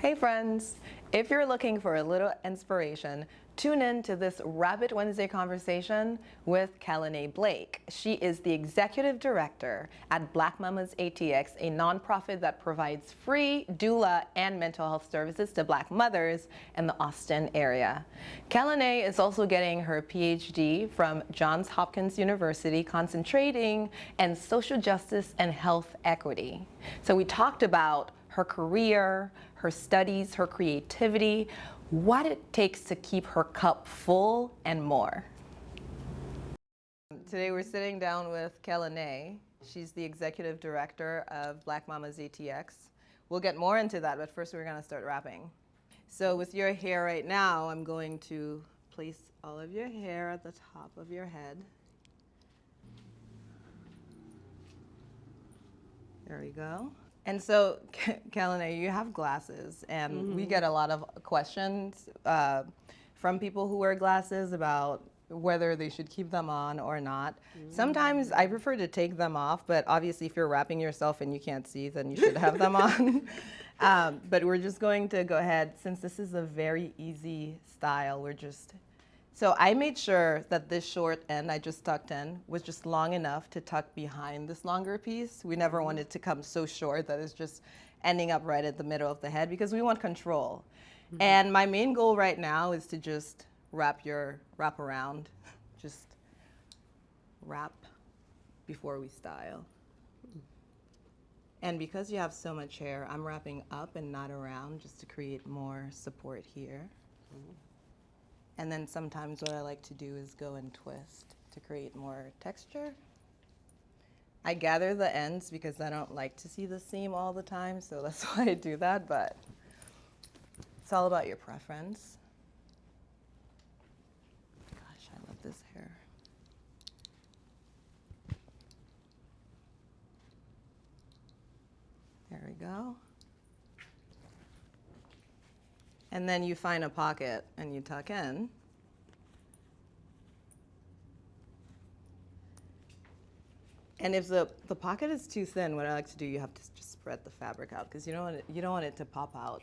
Hey friends, if you're looking for a little inspiration, tune in to this Rabbit Wednesday conversation with Kellene Blake. She is the executive director at Black Mamas ATX, a nonprofit that provides free doula and mental health services to Black mothers in the Austin area. Kellene is also getting her PhD from Johns Hopkins University, concentrating in social justice and health equity. So we talked about her career, her studies, her creativity, what it takes to keep her cup full, and more. Today we're sitting down with Kellene. She's the executive director of Black Mamas ATX. We'll get more into that, but first we're going to start wrapping. So with your hair right now, I'm going to place all of your hair at the top of your head. There we go. And so, Kellene, you have glasses, and we get a lot of questions from people who wear glasses about whether they should keep them on or not. Sometimes I prefer to take them off, but obviously if you're wrapping yourself and you can't see, then you should have them on. But we're just going to go ahead, since this is a very easy style, so I made sure that this short end I just tucked in was just long enough to tuck behind this longer piece. We never want it to come so short that it's just ending up right at the middle of the head, because we want control. And my main goal right now is to just wrap around, just wrap before we style. And because you have so much hair, I'm wrapping up and not around just to create more support here. And then sometimes what I like to do is go and twist to create more texture. I gather the ends because I don't like to see the seam all the time, so that's why I do that, but it's all about your preference. Gosh, I love this hair. There we go. And then you find a pocket and you tuck in. And if the pocket is too thin, what I like to do, you have to just spread the fabric out, because you don't want it to pop out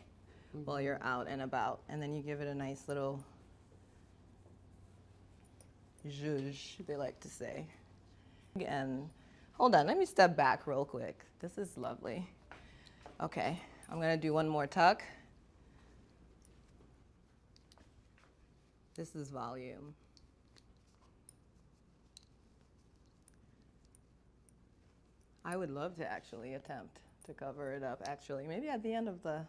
while you're out and about. And then you give it a nice little zhuzh, they like to say. And hold on, let me step back real quick. This is lovely. Okay, I'm gonna do one more tuck. This is volume. I would love to actually attempt to cover it up, actually. Maybe at the end of the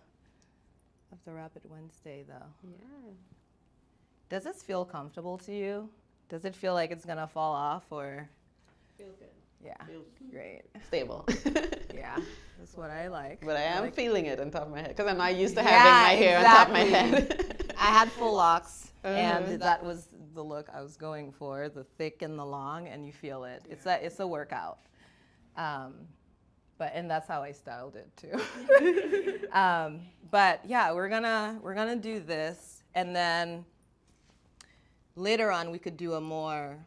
Rapid Wednesday, though. Yeah. Does this feel comfortable to you? Does it feel like it's gonna fall off, or? Feels good. Yeah, Feels great. stable. Yeah, that's what I like. But I am feeling it on top of my head, because I'm not used to Yeah, having my hair on top of my exactly. head. I had full locks, and that was the look I was going for, the thick and the long, and you feel it. Yeah. It's a workout. And that's how I styled it too. But yeah, we're gonna do this, and then later on we could do a more,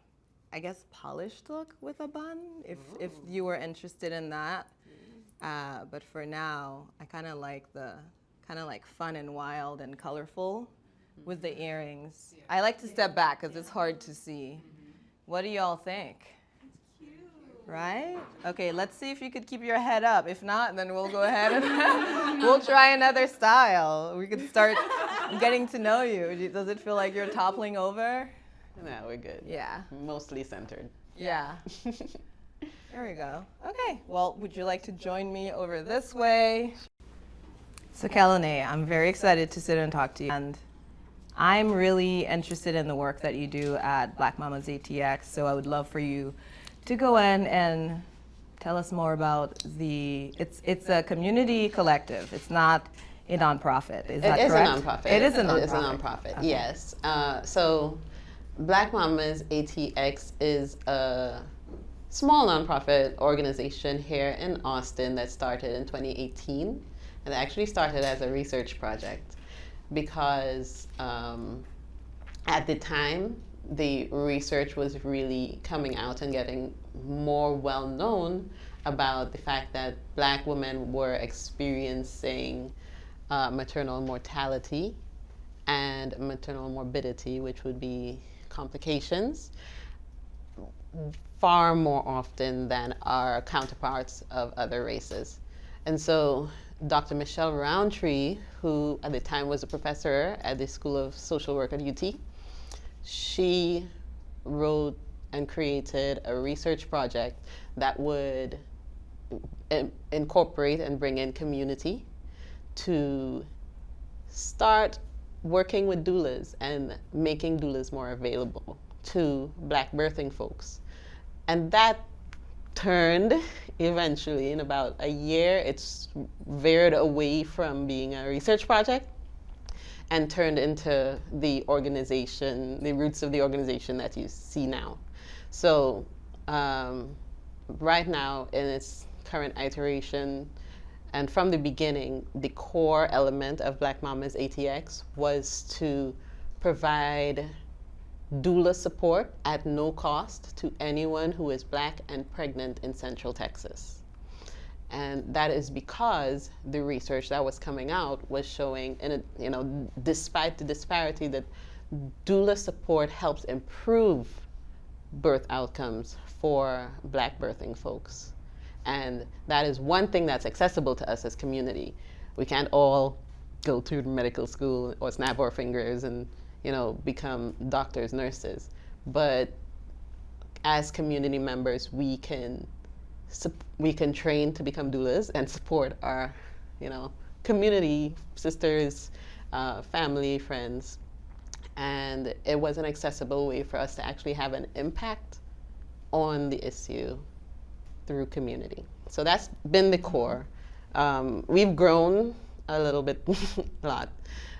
I guess, polished look with a bun, if you were interested in that. But for now, I kind of like fun and wild and colorful with the earrings. Yeah. I like to step back because it's hard to see. What do y'all think? It's cute. Right? Okay, let's see if you could keep your head up. If not, then we'll go ahead and we'll try another style. We could start getting to know you. Does it feel like you're toppling over? No, we're good. Yeah. Mostly centered. Yeah. There we go. Okay, well, would you like to join me over this way? So Kellene, I'm very excited to sit and talk to you. And I'm really interested in the work that you do at Black Mamas ATX, so I would love for you to go in and tell us more about it's a community collective. It's not a nonprofit. Is that correct? It is a nonprofit. It is a nonprofit. It is a nonprofit, okay. Yes. So Black Mamas ATX is a small nonprofit organization here in Austin that started in 2018. And it actually started as a research project, because at the time, the research was really coming out and getting more well known about the fact that Black women were experiencing maternal mortality and maternal morbidity, which would be complications, far more often than our counterparts of other races. And so Dr. Michelle Roundtree, who at the time was a professor at the School of Social Work at UT, she wrote and created a research project that would incorporate and bring in community to start working with doulas and making doulas more available to Black birthing folks. And that turned eventually in about a year. It's veered away from being a research project and turned into the organization, the roots of the organization that you see now. So right now in its current iteration, and from the beginning, the core element of Black Mamas ATX was to provide doula support at no cost to anyone who is Black and pregnant in Central Texas. And that is because the research that was coming out was showing, despite the disparity, that doula support helps improve birth outcomes for Black birthing folks. And that is one thing that's accessible to us as community. We can't all go to medical school or snap our fingers and become doctors, nurses. But as community members, we can train to become doulas and support our, community, sisters, family, friends. And it was an accessible way for us to actually have an impact on the issue through community. So that's been the core. We've grown a little bit, a lot.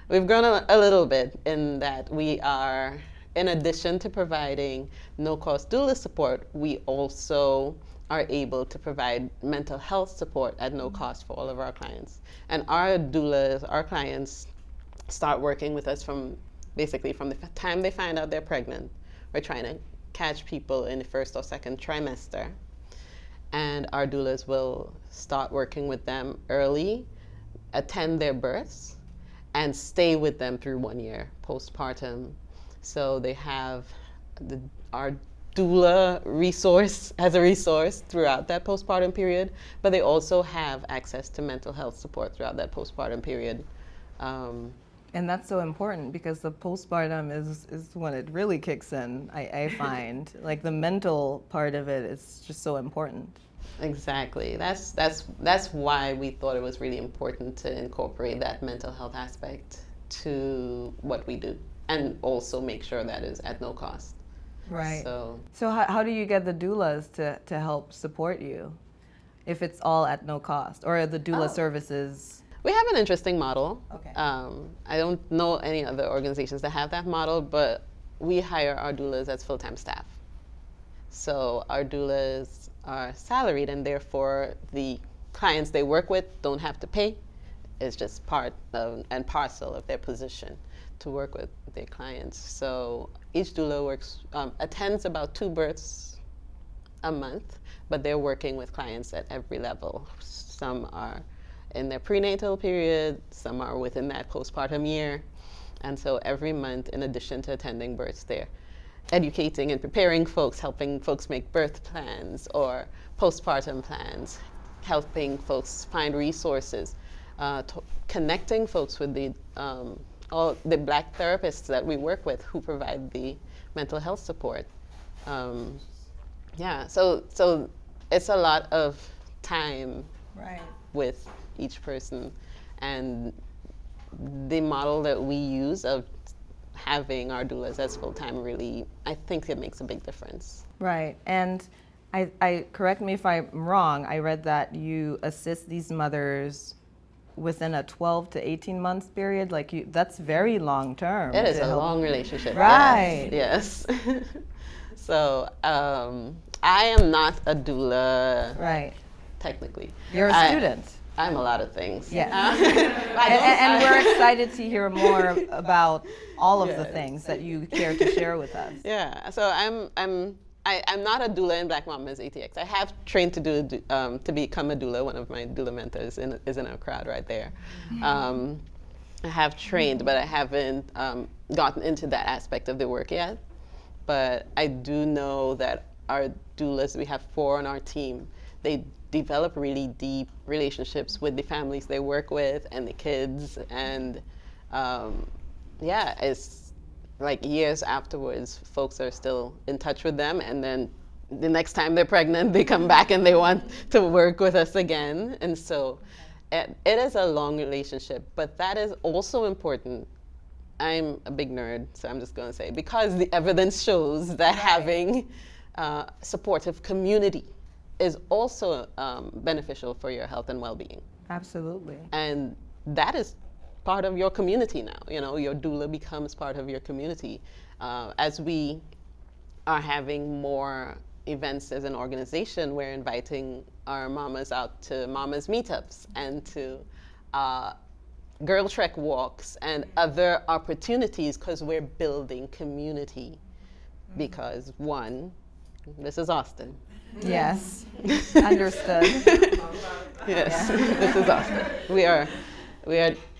We've grown a little bit in that we are, in addition to providing no-cost doula support, we also are able to provide mental health support at no cost for all of our clients. And our doulas, our clients, start working with us from the time they find out they're pregnant. We're trying to catch people in the first or second trimester. And our doulas will start working with them early, attend their births, and stay with them through 1 year postpartum. So they have our doula resource as a resource throughout that postpartum period, but they also have access to mental health support throughout that postpartum period. And that's so important because the postpartum is when it really kicks in, I find. Like the mental part of it is just so important. Exactly. That's why we thought it was really important to incorporate that mental health aspect to what we do, and also make sure that is at no cost. Right. So how do you get the doulas to help support you if it's all at no cost, or the doula services? We have an interesting model. Okay. I don't know any other organizations that have that model, but we hire our doulas as full-time staff. So our doulas are salaried, and therefore the clients they work with don't have to pay. It's just part of and parcel of their position to work with their clients. So each doula attends about 2 births a month, but they're working with clients at every level. Some are in their prenatal period, some are within that postpartum year. And so every month, in addition to attending births, they're educating and preparing folks, helping folks make birth plans or postpartum plans, helping folks find resources, connecting folks with all the Black therapists that we work with who provide the mental health support. So it's a lot of time with each person, and the model that we use of having our doulas as full-time really, I think it makes a big difference. Right, and I correct me if I'm wrong, I read that you assist these mothers within a 12 to 18 months period. That's very long term. It is a long relationship. Right. Yes. So I am not a doula. Right. Technically. You're a student. I'm a lot of things. Yeah. And we're excited to hear more about all of the things that you care to share with us. Yeah. So I'm not a doula in Black Mamas ATX. I have trained to become a doula. One of my doula mentors is in our crowd right there. I have trained, but I haven't gotten into that aspect of the work yet. But I do know that our doulas, we have 4 on our team, they develop really deep relationships with the families they work with and the kids. And yeah, it's like years afterwards, folks are still in touch with them. And then the next time they're pregnant, they come back and they want to work with us again. And so it is a long relationship, but that is also important. I'm a big nerd, so I'm just going to say, because the evidence shows that having supportive community is also beneficial for your health and well-being. Absolutely. And that is part of your community now. You know, your doula becomes part of your community. As we are having more events as an organization, we're inviting our mamas out to mamas meetups and to Girl Trek walks and other opportunities, because we're building community. Because one, this is Austin. Yes, understood. Yes, this is Austin. We are,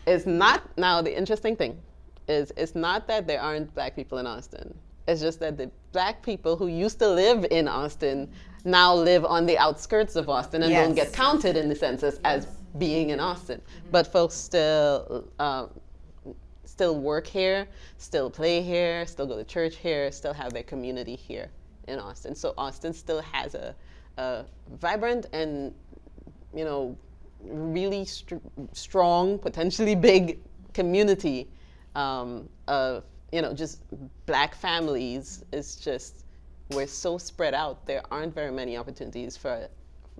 it's not, now the interesting thing is, it's not that there aren't Black people in Austin. It's just that the Black people who used to live in Austin now live on the outskirts of Austin and don't get counted in the census as being in Austin. But folks still work here, still play here, still go to church here, still have their community here in Austin. So Austin still has a vibrant and, you know, really strong, potentially big community of, you know, just Black families. It's just, we're so spread out. There aren't very many opportunities for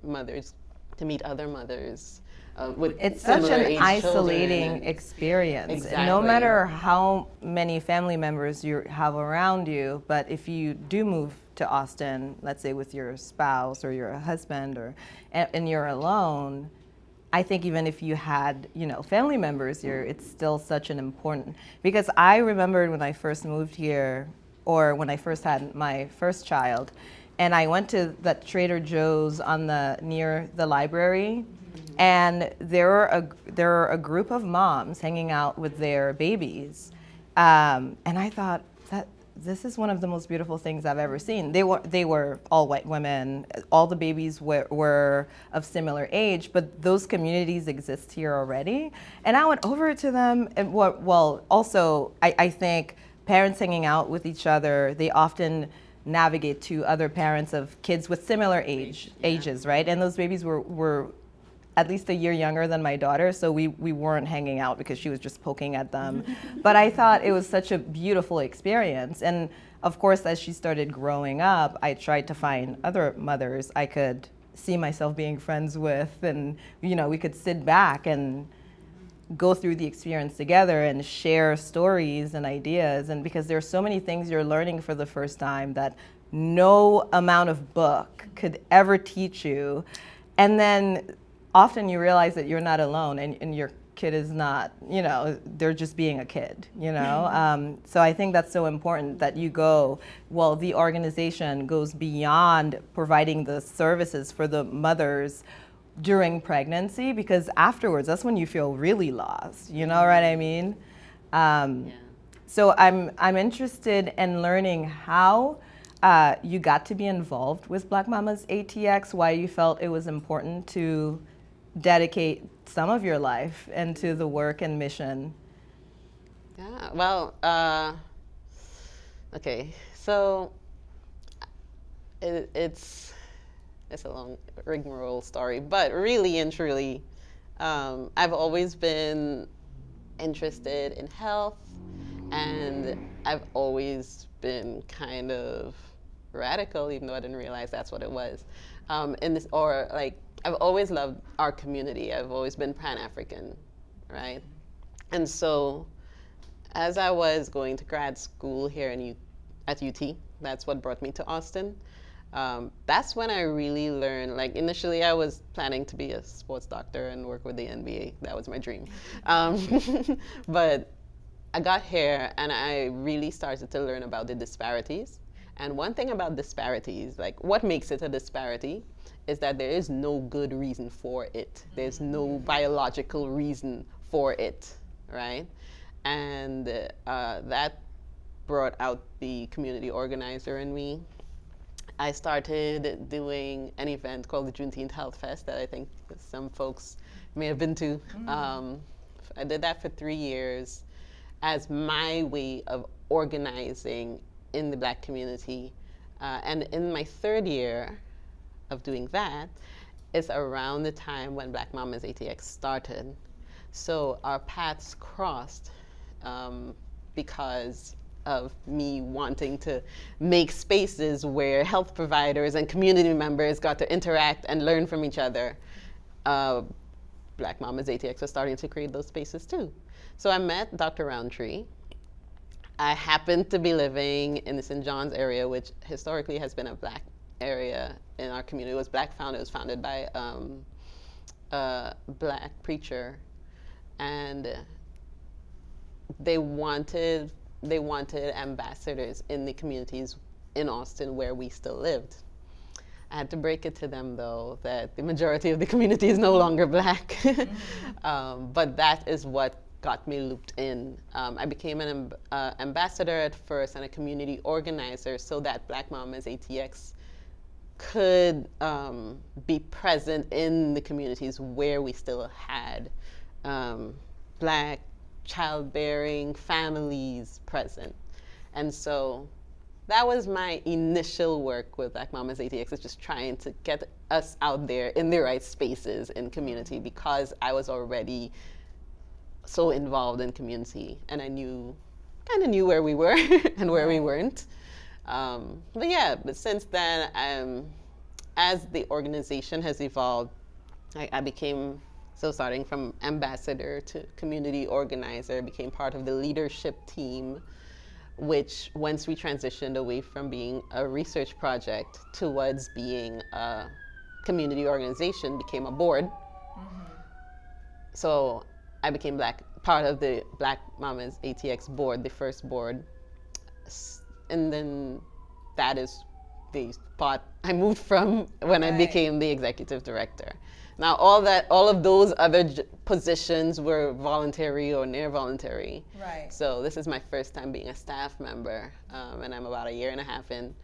mothers to meet other mothers. It's such an isolating experience. Exactly. No matter how many family members you have around you, but if you do move to Austin, let's say with your spouse or your husband, and you're alone, I think even if you had, you know, family members here, it's still such an important, because I remembered when I first moved here, or when I first had my first child, and I went to that Trader Joe's near the library, and there were a group of moms hanging out with their babies, and I thought that this is one of the most beautiful things I've ever seen. They were all white women. All the babies were of similar age, but those communities exist here already. And I went over to them, and also I think parents hanging out with each other, they often navigate to other parents of kids with similar ages, right? And those babies were at least a year younger than my daughter, so we weren't hanging out because she was just poking at them. But I thought it was such a beautiful experience. And of course, as she started growing up, I tried to find other mothers I could see myself being friends with, and you know, we could sit back and go through the experience together and share stories and ideas. And because there's so many things you're learning for the first time that no amount of book could ever teach you. And then often you realize that you're not alone, and your kid is not, you know, they're just being a kid, you know? So I think that's so important that you the organization goes beyond providing the services for the mothers during pregnancy, because afterwards, that's when you feel really lost, you know what I mean? So I'm interested in learning how you got to be involved with Black Mamas ATX, why you felt it was important to dedicate some of your life into the work and mission. Yeah, well, okay, so it's a long rigmarole story, but really and truly, I've always been interested in health, and I've always been kind of radical, even though I didn't realize that's what it was. I've always loved our community. I've always been Pan-African, right? And so as I was going to grad school here at UT, that's what brought me to Austin. That's when I really learned, like initially I was planning to be a sports doctor and work with the NBA. That was my dream. But I got here and I really started to learn about the disparities And one thing about disparities, like what makes it a disparity, is that there is no good reason for it. There's no biological reason for it, right? And that brought out the community organizer in me. I started doing an event called the Juneteenth Health Fest that I think some folks may have been to. I did that for 3 years as my way of organizing in the Black community. And in my 3rd year of doing that, it's around the time when Black Mamas ATX started. So our paths crossed because of me wanting to make spaces where health providers and community members got to interact and learn from each other. Black Mamas ATX was starting to create those spaces too. So I met Dr. Roundtree. I happened to be living in the St. John's area, which historically has been a Black area in our community. It was Black founded. It was founded by a Black preacher, and they wanted ambassadors in the communities in Austin where we still lived. I had to break it to them, though, that the majority of the community is no longer Black. But that is what got me looped in. I became an ambassador at first and a community organizer so that Black Mamas ATX could be present in the communities where we still had Black childbearing families present. And so that was my initial work with Black Mamas ATX, is just trying to get us out there in the right spaces in community, because I was already so involved in community and I kind of knew where we were and where we weren't. But since then, as the organization has evolved, I became, so starting from ambassador to community organizer, became part of the leadership team, which once we transitioned away from being a research project towards being a community organization, became a board. So I became part of the Black Mamas ATX board, the first board. And then that is the spot I moved from when I became the executive director. Now, all of those other positions were voluntary or near voluntary. Right. So this is my first time being a staff member, and I'm about 1.5 years in.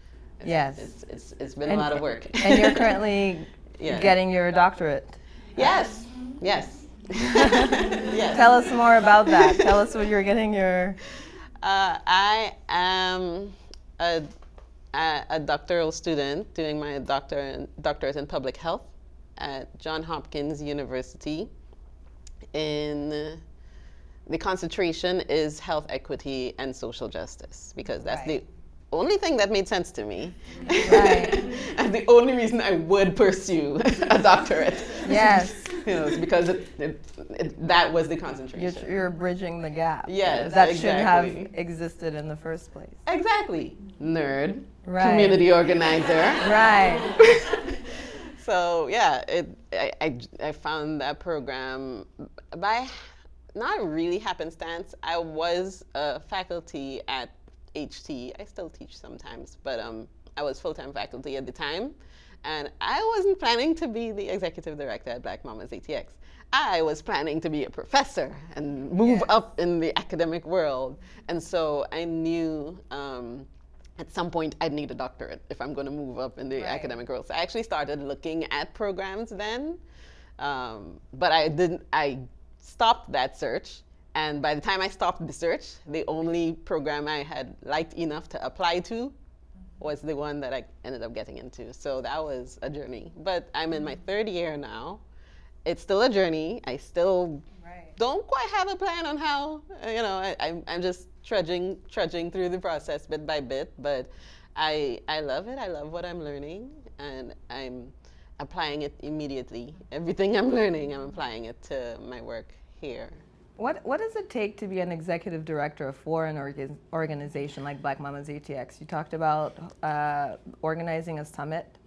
Yes. It's been a lot of work. And you're currently getting your doctorate. Yes. Yes. Yes. Tell us more about that. Tell us what you're getting your... I am a doctoral student doing my doctorate in public health at Johns Hopkins University. The concentration is health equity and social justice, because that's the only thing that made sense to me. Right. And the only reason I would pursue a doctorate. Yes. It's because that was the concentration. You're bridging the gap. Yes, that exactly. shouldn't have existed in the first place. Exactly. Nerd. Right. Community organizer. Right. So yeah, I found that program by not really happenstance. I was a faculty at HT. I still teach sometimes, but I was full-time faculty at the time. And I wasn't planning to be the executive director at Black Mamas ATX. I was planning to be a professor and move up in the academic world. And so I knew at some point I'd need a doctorate if I'm going to move up in the academic world. So I actually started looking at programs then, but I stopped that search. And by the time I stopped the search, the only program I had liked enough to apply to was the one that I ended up getting into. So that was a journey. But I'm in my 3rd year now. It's still a journey. I still don't quite have a plan on how, I'm just trudging through the process bit by bit. But I love it. I love what I'm learning. And I'm applying it immediately. Everything I'm learning, I'm applying it to my work here. What does it take to be an executive director for an organization like Black Mamas ATX? You talked about organizing a summit.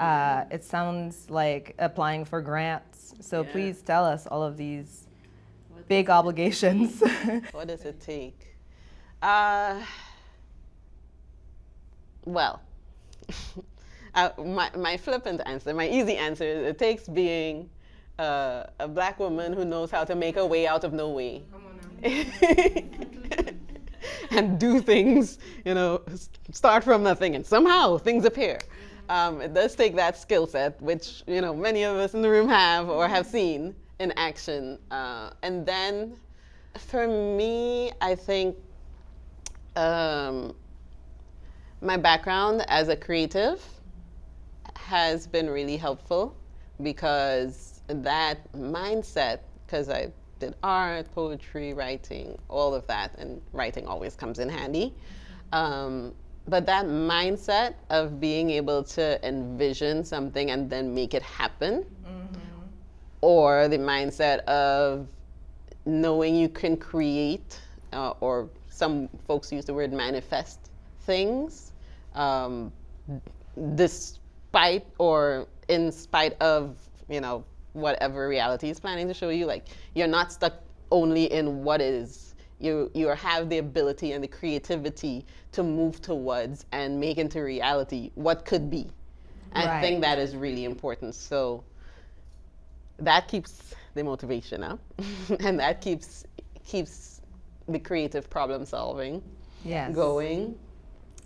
It sounds like applying for grants. So please tell us all of these big obligations. What does it take? Well, my flippant answer, my easy answer is it takes being a black woman who knows how to make a way out of no way. Come on now. And do things, start from nothing and somehow things appear. It does take that skill set, which, many of us in the room have or have seen in action. And then for me, I think my background as a creative has been really helpful because that mindset, because I did art, poetry, writing, all of that, and writing always comes in handy. But that mindset of being able to envision something and then make it happen, or the mindset of knowing you can create, or some folks use the word manifest things, despite or in spite of, whatever reality is planning to show you. Like, you're not stuck only in what is. You have the ability and the creativity to move towards and make into reality what could be. And I think that is really important. So that keeps the motivation up, and that keeps the creative problem solving going.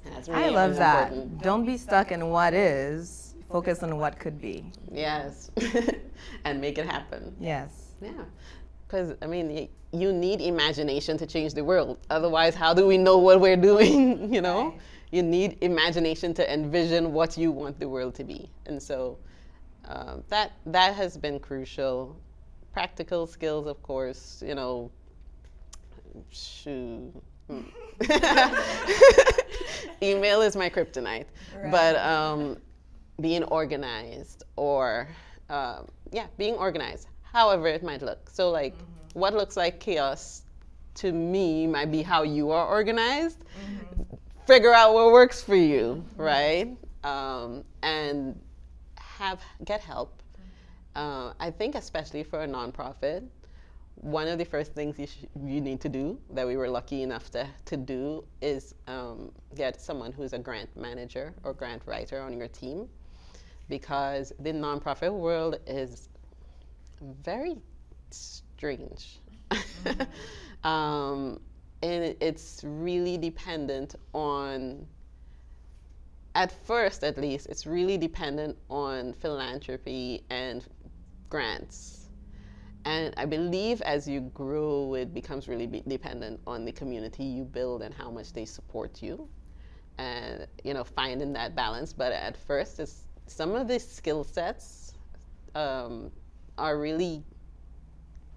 That's really I love that. important. Don't be stuck in what is. Focus on what could be. Yes, and make it happen. Yes. Yeah, because you need imagination to change the world. Otherwise, how do we know what we're doing? Right. You need imagination to envision what you want the world to be, and so that has been crucial. Practical skills, of course. Email is my kryptonite, but being organized, or being organized, however it might look. So like, what looks like chaos to me might be how you are organized. Figure out what works for you, right? And get help. I think especially for a nonprofit, one of the first things you need to do, that we were lucky enough to do, is get someone who's a grant manager or grant writer on your team, because the nonprofit world is very strange. And it's really dependent on, at first at least, it's really dependent on philanthropy and grants. And I believe as you grow, it becomes really dependent on the community you build and how much they support you, and finding that balance. But at first, some of the skill sets are really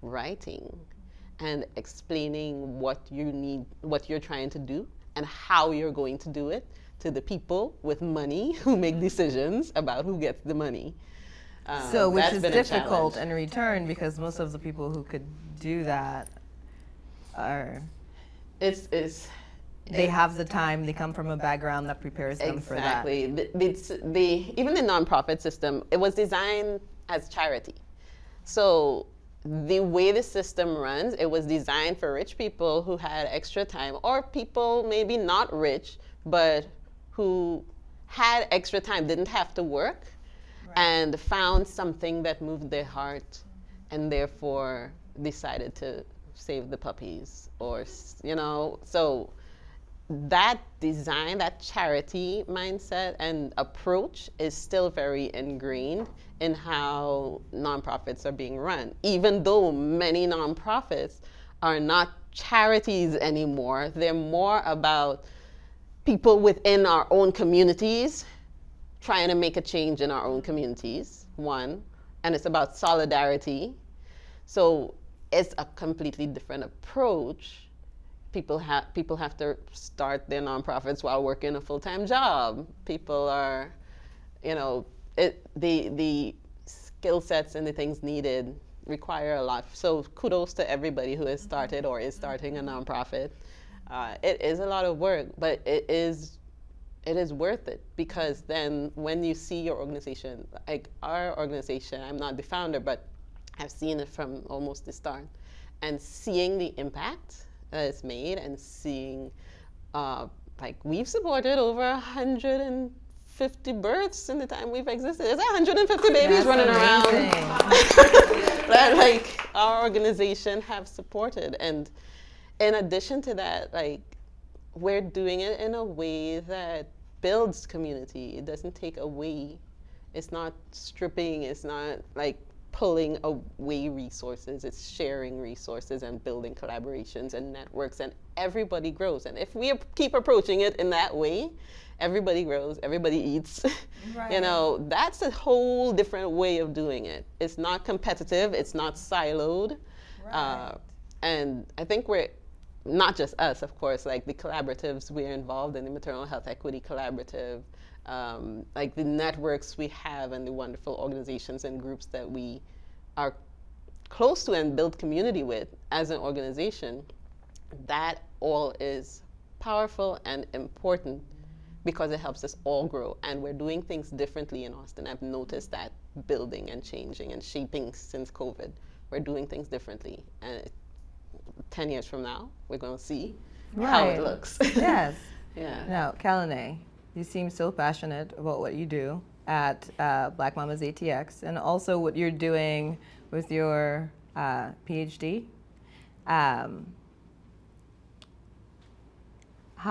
writing and explaining what you need, what you're trying to do, and how you're going to do it to the people with money who make decisions about who gets the money. Which is difficult in return, because most of the people who could do that are... They have the time, they come from a background that prepares them for that. Exactly. Even the nonprofit system, it was designed as charity. So the way the system runs, it was designed for rich people who had extra time, or people maybe not rich, but who had extra time, didn't have to work, and found something that moved their heart, and therefore decided to save the puppies, or, so that design, that charity mindset and approach is still very ingrained in how nonprofits are being run, even though many nonprofits are not charities anymore. They're more about people within our own communities trying to make a change in our own communities, one, and it's about solidarity. So it's a completely different approach. People have to start their nonprofits while working a full-time job. People are, the skill sets and the things needed require a lot. So kudos to everybody who has started or is starting a nonprofit. It is a lot of work, but it is worth it, because then when you see your organization, like our organization, I'm not the founder, but I've seen it from almost the start, and seeing the impact that it's made, and seeing like we've supported over 150 births in the time we've existed. There's 150 babies running around that like our organization have supported. And in addition to that, like we're doing it in a way that builds community. It doesn't take away. It's not stripping. It's not like pulling away resources. It's sharing resources and building collaborations and networks, and everybody grows. And if we keep approaching it in that way, everybody grows, everybody eats. Right. You know, that's a whole different way of doing it. It's not competitive. It's not siloed. Right. And I think we're, not just us, of course, like the collaboratives we're involved in, the Maternal Health Equity Collaborative, like the networks we have and the wonderful organizations and groups that we are close to and build community with as an organization, that all is powerful and important because it helps us all grow. And we're doing things differently in Austin. I've noticed that building and changing and shaping since COVID. We're doing things differently. And 10 years from now, we're going to see how it looks. Yes. Yeah. Now, Kelenne, you seem so passionate about what you do at Black Mamas ATX, and also what you're doing with your PhD. How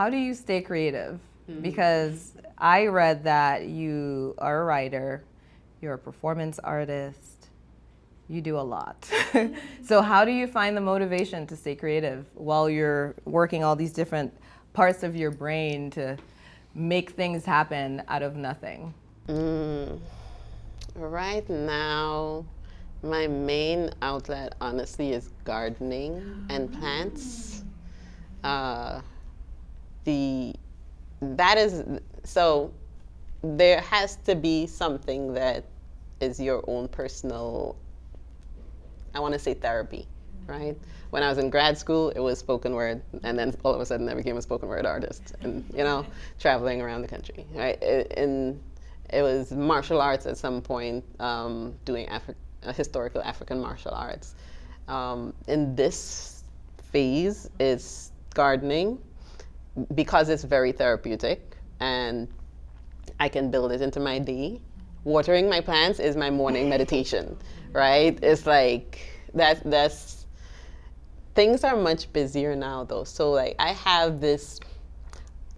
do you stay creative? Mm-hmm. Because I read that you are a writer, you're a performance artist, you do a lot. So how do you find the motivation to stay creative while you're working all these different parts of your brain to make things happen out of nothing? Right now, my main outlet, honestly, is gardening and plants. So there has to be something that is your own personal, I want to say therapy, right? When I was in grad school, it was spoken word, and then all of a sudden I became a spoken word artist, and traveling around the country, right? It was martial arts at some point, doing historical African martial arts. In this phase, it's gardening because it's very therapeutic, and I can build it into my day. Watering my plants is my morning meditation, right? It's like that's things are much busier now though. So like I have this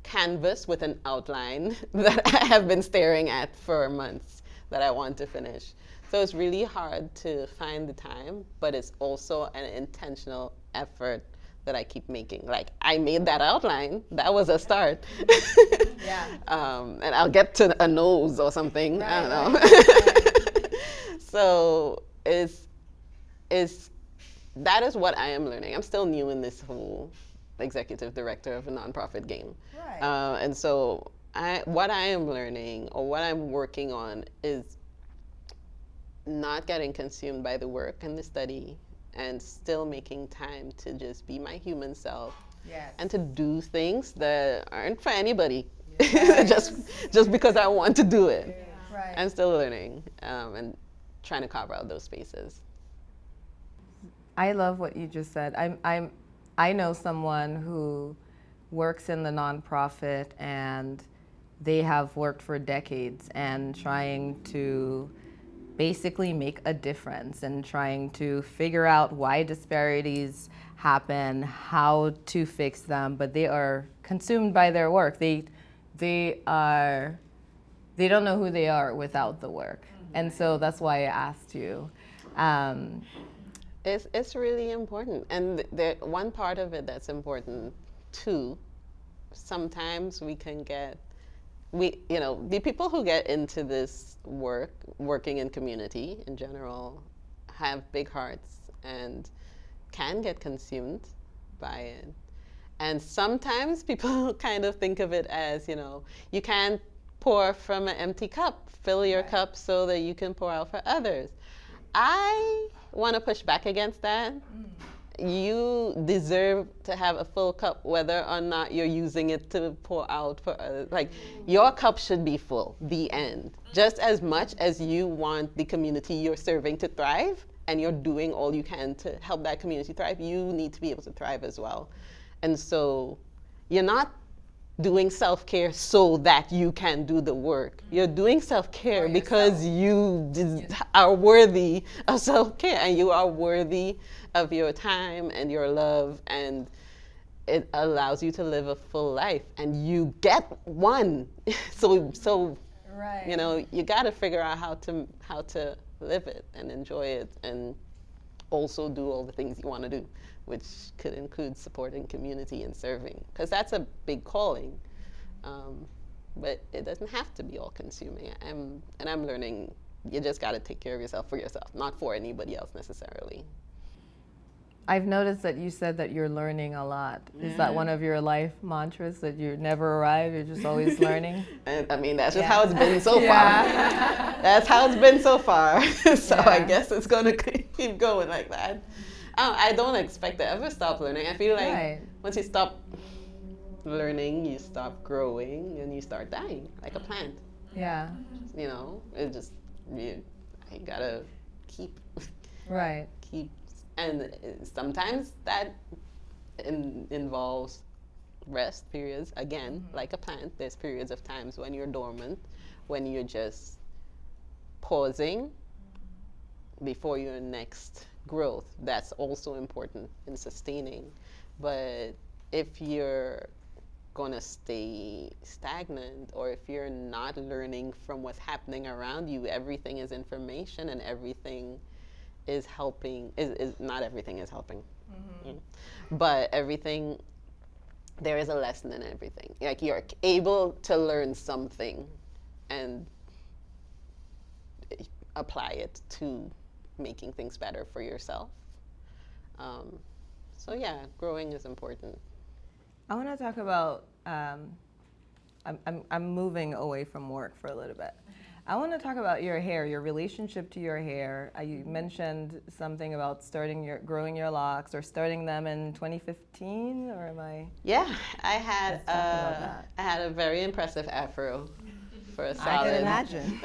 canvas with an outline that I have been staring at for months that I want to finish. So it's really hard to find the time, but it's also an intentional effort that I keep making. Like I made that outline, that was a start. Yeah. And I'll get to a nose or something, right, I don't know. Right. So that is what I am learning. I'm still new in this whole executive director of a nonprofit game. Right. And so what I am learning or what I'm working on is not getting consumed by the work and the study, and still making time to just be my human self. Yes. And to do things that aren't for anybody. Yes. just because I want to do it. Yeah. Right. I'm still learning and trying to carve out those spaces. I love what you just said. I know someone who works in the nonprofit, and they have worked for decades and trying to basically make a difference and trying to figure out why disparities happen, how to fix them, but they are consumed by their work. They don't know who they are without the work. Mm-hmm. And so that's why I asked you. It's really important. And one part of it that's important too, sometimes we can get, the people who get into this working in community in general, have big hearts and can get consumed by it. And sometimes people kind of think of it as, you can't pour from an empty cup. Fill your cup so that you can pour out for others. I want to push back against that. You deserve to have a full cup, whether or not you're using it to pour out for others. Like, your cup should be full, the end. Just as much as you want the community you're serving to thrive, and you're doing all you can to help that community thrive, you need to be able to thrive as well. And so you're not doing self-care so that you can do the work. You're doing self-care because you are worthy of self-care, and you are worthy of your time and your love, and it allows you to live a full life, and you get one. so Right. you know, you got to figure out how to live it and enjoy it, and also do all the things you want to do, which could include supporting community and serving, because that's a big calling. But it doesn't have to be all consuming. I'm learning, you just got to take care of yourself for yourself, not for anybody else necessarily. I've noticed that you said that you're learning a lot. Is that one of your life mantras, that you never arrive, you're just always learning? And, I mean, that's just how it's been so far. That's how it's been so far. So I guess it's going to keep going like that. I don't expect to ever stop learning. I feel like once you stop learning, you stop growing, and you start dying, like a plant. Yeah. You know, it just, you gotta keep. Right. Keep. And sometimes that involves rest periods. Again, like a plant, there's periods of times when you're dormant, when you're just pausing before your next growth. That's also important in sustaining. But if you're going to stay stagnant, or if you're not learning from what's happening around you, everything is information, and everything is helping, not everything is helping. But everything, there is a lesson in everything. Like, you're able to learn something and apply it to making things better for yourself. So yeah, growing is important. I want to talk about, I'm moving away from work for a little bit. I want to talk about your hair, your relationship to your hair. You mentioned something about growing your locks, or starting them in 2015, or am I? Yeah, I had a very impressive afro for a solid. I can imagine.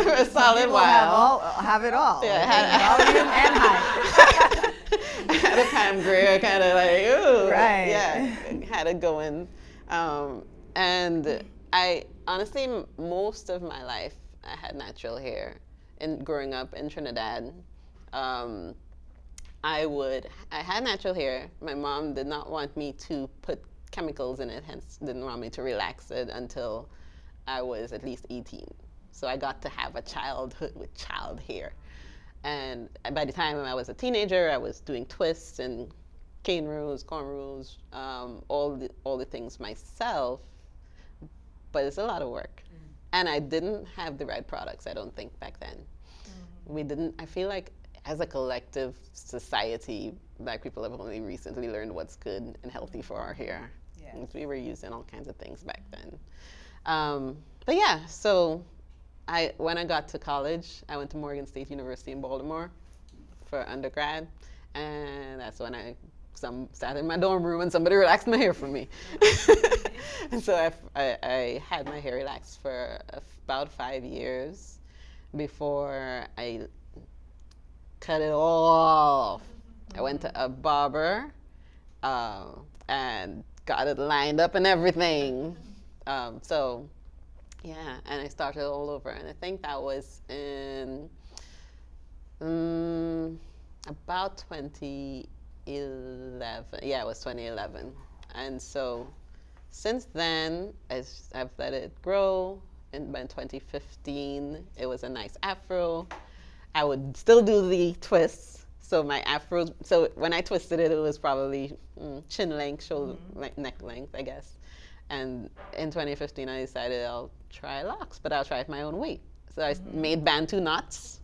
For a solid while. Have it all. Yeah, volume and height. I had a Pam Grier, kind of like, ooh. Right. Yeah, had it going. And I honestly, most of my life, I had natural hair. And growing up in Trinidad, I had natural hair. My mom did not want me to put chemicals in it, hence didn't want me to relax it until I was at least 18. So I got to have a childhood with child hair. And by the time I was a teenager, I was doing twists and cane rows, cornrows, all the things myself. But it's a lot of work. And I didn't have the right products, I don't think, back then. We didn't, I feel like as a collective society, Black people have only recently learned what's good and healthy for our hair. Yeah. We were using all kinds of things back then. But yeah, so when I got to college, I went to Morgan State University in Baltimore for undergrad. And that's when I sat in my dorm room and somebody relaxed my hair for me. And so I had my hair relaxed for about 5 years before I cut it all off. I went to a barber and got it lined up and everything. So yeah, and I started all over. And I think that was in about 2011. Yeah, it was 2011. And so since then, I've let it grow. And by 2015, it was a nice afro. I would still do the twists. So my afro, so when I twisted it, it was probably chin length, shoulder, neck length, I guess. And in 2015, I decided I'll try locks, but I'll try it my own way. So I made Bantu knots.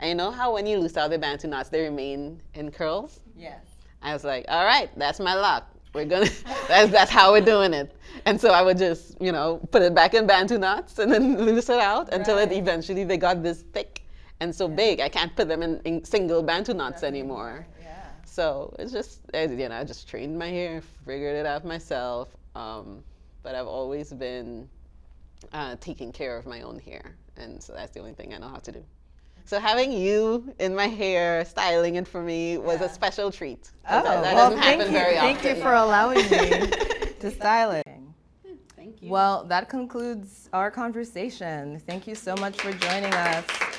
And you know how when you loose out the Bantu knots, they remain in curls? Yes. I was like, all right, that's my lock. We're gonna, that's how we're doing it. And so I would just, put it back in Bantu knots and then loose it out until it eventually, they got this thick and so big. I can't put them in single Bantu knots anymore. Yeah. So it's just, I just trained my hair, figured it out myself. But I've always been taking care of my own hair. And so that's the only thing I know how to do. So having you in my hair, styling it for me, was a special treat. Oh, that doesn't happen very often. Thank you for allowing me to style it. Well, that concludes our conversation. Thank you so much for joining us.